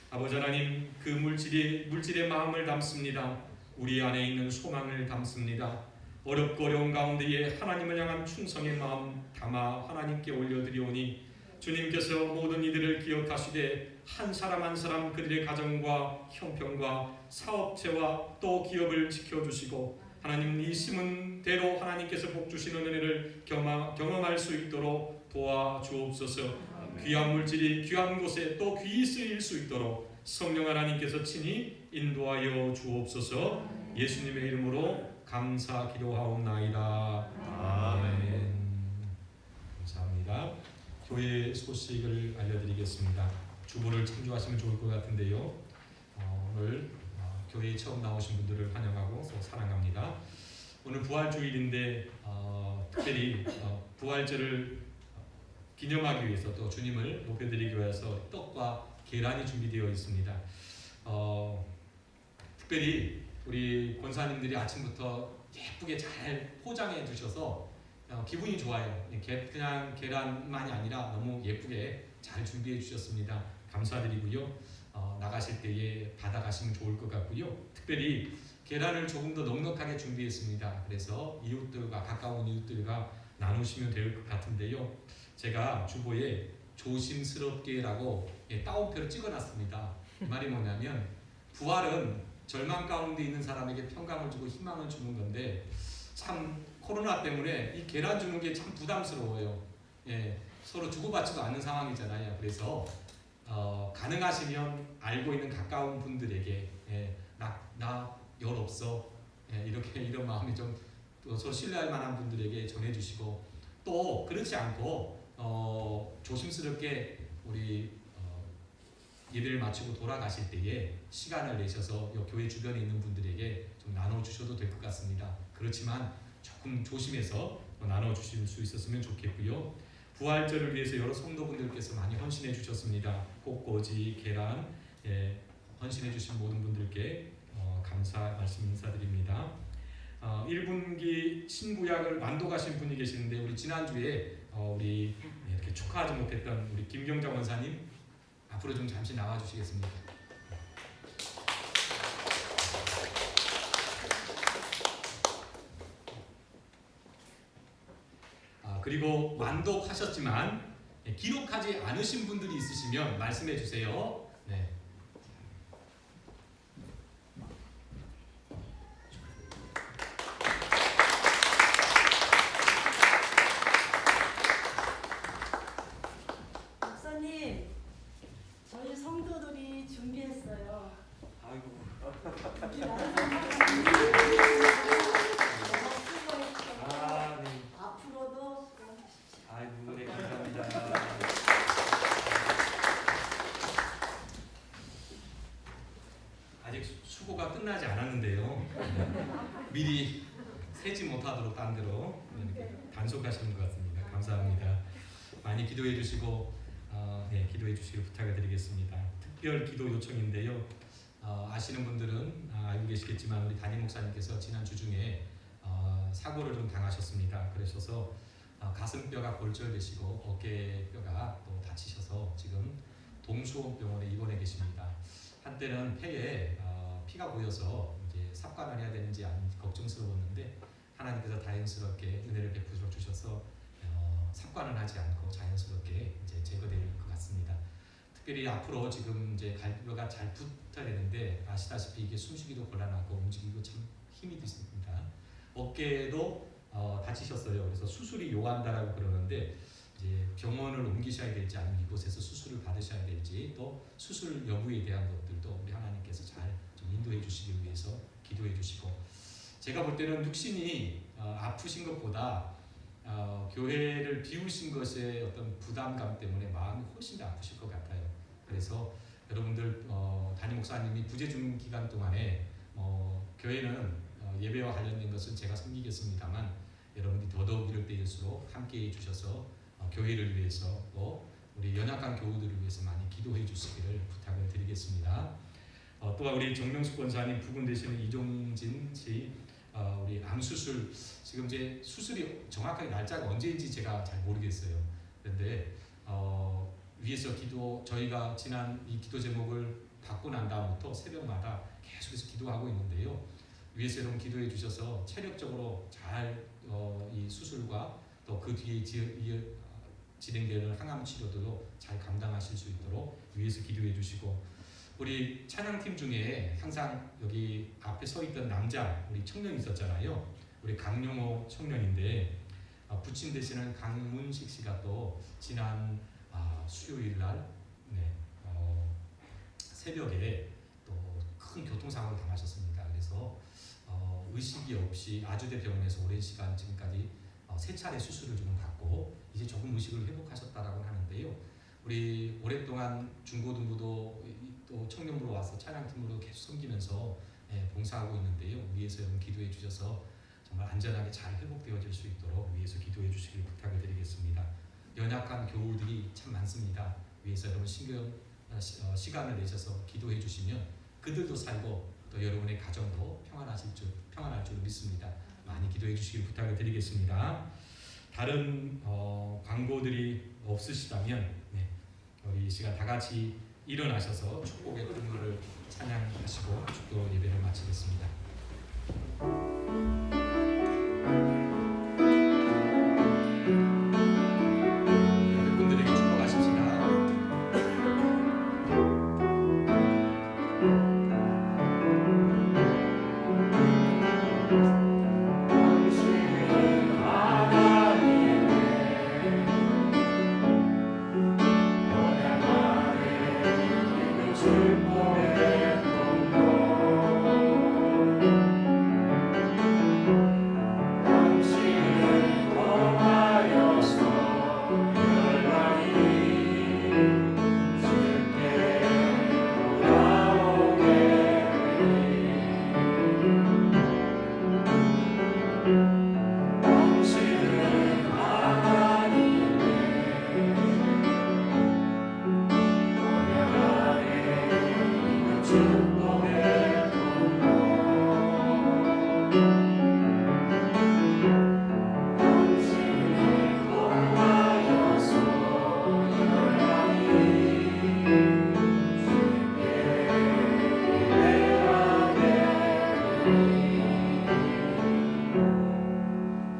아버지 하나님, 그 물질의 마음을 담습니다. 우리 안에 있는 소망을 담습니다. 어렵고 어려운 가운데에 하나님을 향한 충성의 마음 담아 하나님께 올려드리오니 주님께서 모든 이들을 기억하시되 한 사람 한 사람 그들의 가정과 형편과 사업체와 또 기업을 지켜주시고 하나님 이 심은 대로 하나님께서 복주시는 은혜를 경험할 수 있도록 도와주옵소서. 귀한 물질이 귀한 곳에 또 귀히 쓰일 수 있도록 성령 하나님께서 친히 인도하여 주옵소서. 예수님의 이름으로 감사 기도하옵나이다. 아멘. 감사합니다. 교회 소식을 알려드리겠습니다. 주보를 참조하시면 좋을 것 같은데요. 오늘 교회에 처음 나오신 분들을 환영하고 사랑합니다. 오늘 부활주일인데 특별히 부활절을 기념하기 위해서 또 주님을 높여드리기 위해서 떡과 계란이 준비되어 있습니다. 특별히 우리 권사님들이 아침부터 예쁘게 잘 포장해 주셔서 기분이 좋아요. 그냥 계란만이 아니라 너무 예쁘게 잘 준비해 주셨습니다. 감사드리고요. 나가실 때에 받아가시면 좋을 것 같고요. 특별히 계란을 조금 더 넉넉하게 준비했습니다. 그래서 이웃들과 가까운 이웃들과 나누시면 될 것 같은데요. 제가 주보에 조심스럽게라고 따옴표를 찍어놨습니다. 이 말이 뭐냐면 부활은 절망 가운데 있는 사람에게 평강을 주고 희망을 주는 건데 참 코로나 때문에 이 계란 주는 게 참 부담스러워요. 서로 주고받지도 않는 상황이잖아요. 그래서 가능하시면 알고 있는 가까운 분들에게 나 열 없어 이렇게 이런 마음이 좀 서로 신뢰할 만한 분들에게 전해주시고 또 그렇지 않고 조심스럽게 우리 예배를 마치고 돌아가실 때에 시간을 내셔서 교회 주변에 있는 분들에게 좀 나눠주셔도 될 것 같습니다. 그렇지만 조금 조심해서 나눠주실 수 있었으면 좋겠고요. 부활절을 위해서 여러 성도분들께서 많이 헌신해 주셨습니다. 꽃꽂이, 계란 헌신해 주신 모든 분들께 감사 말씀 인사드립니다. 1분기 신구약을 완독하신 분이 계시는데 우리 지난주에 우리 이렇게 축하하지 못했던 우리 김경자 원사님 앞으로 좀 잠시 나와 주시겠습니까? 그리고 완독하셨지만 기록하지 않으신 분들이 있으시면 말씀해 주세요. 네. 목사님, 저희 성도들이 준비했어요. 아이고. 우리 나라는 아, 네. 앞으로도 수고하십시오. 아이고, 네, 감사합니다. 아직 수고가 끝나지 않았는데요. 미리 세지 못하도록 딴 데로 이렇게 단속하시는 것 같습니다. 감사합니다. 많이 기도해 주시고 기도해 주시길 부탁을 드리겠습니다. 특별 기도 요청인데요. 아시는 분들은 알고 계시겠지만 우리 담임 목사님께서 지난 주 중에 사고를 좀 당하셨습니다. 그러셔서 가슴뼈가 골절되시고 어깨뼈가 또 다치셔서 지금 동수원병원에 입원해 계십니다. 한때는 폐에 피가 고여서 이제 삽관을 해야 되는지 아닌지 걱정스러웠는데 하나님께서 다행스럽게 은혜를 베풀어 주셔서 삽관을 하지 않고 자연스럽게 이제 제거될 것 같습니다. 특별히 앞으로 지금 이제 갈비뼈가 잘 붙어야 되는데 아시다시피 이게 숨쉬기도 곤란하고 움직이고 참 힘이 드십니다. 어깨도 다치셨어요. 그래서 수술이 요한다라고 그러는데 이제 병원을 옮기셔야 될지 아니면 이곳에서 수술을 받으셔야 될지 또 수술 여부에 대한 것들도 우리 하나님께서 잘 좀 인도해 주시기 위해서 기도해 주시고 제가 볼 때는 육신이 아프신 것보다 교회를 비우신 것의 어떤 부담감 때문에 마음이 훨씬 더 아프실 것 같아요. 그래서 여러분들 담임 목사님이 부재중 기간 동안에 교회는 예배와 관련된 것은 제가 섬기겠습니다만 여러분들이 더더욱 이럴 때일수록 함께해 주셔서 교회를 위해서 또 우리 연약한 교우들을 위해서 많이 기도해 주시기를 부탁을 드리겠습니다. 또한 우리 정명숙 권사님 부군 되시는 이종진 씨 우리 암 수술 지금 이제 수술이 정확하게 날짜가 언제인지 제가 잘 모르겠어요. 그런데 위에서 저희가 지난 이 기도 제목을 받고 난 다음부터 새벽마다 계속해서 기도하고 있는데요. 위에서 여러분 기도해 주셔서 체력적으로 잘 이 수술과 또 그 뒤에 진행되는 항암 치료도 잘 감당하실 수 있도록 위에서 기도해 주시고 우리 찬양팀 중에 항상 여기 앞에 서 있던 남자 우리 청년 있었잖아요. 우리 강용호 청년인데 부친 되시는 강문식 씨가 또 지난 수요일 날 새벽에 또 큰 교통사고를 당하셨습니다. 그래서 의식이 없이 아주대 병원에서 오랜 시간 지금까지 3차례 수술을 좀 받고 이제 조금 의식을 회복하셨다라고 하는데요. 우리 오랫동안 중고등부도 또 청년부로 와서 찬양팀으로 계속 섬기면서 봉사하고 있는데요. 위에서 여러분 기도해 주셔서 정말 안전하게 잘 회복되어질 수 있도록 위에서 기도해 주시길 부탁을 드리겠습니다. 연약한 교우들이 참 많습니다. 위에서 여러분 시간을 내셔서 기도해 주시면 그들도 살고 또 여러분의 가정도 평안할 줄 믿습니다. 많이 기도해 주시길 부탁을 드리겠습니다. 다른 광고들이 없으시다면 우리 이 시간 다 같이 일어나셔서 축복의 통로를 찬양하시고 축도 예배를 마치겠습니다. 여러분들에게 축복하십시다.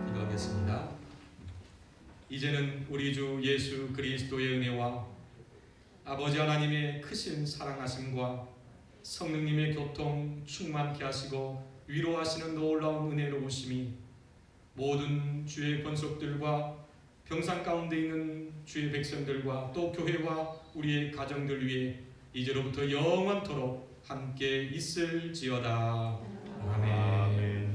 기도하겠습니다. 이제는 우리 주 예수 그리스도의 은혜와 아버지 하나님의 크신 사랑하심과 성령님의 교통 충만케 하시고 위로하시는 놀라운 은혜로우심이 모든 주의 권속들과 병상 가운데 있는 주의 백성들과 또 교회와 우리의 가정들 위해 이제로부터 영원토록 함께 있을지어다. 아멘.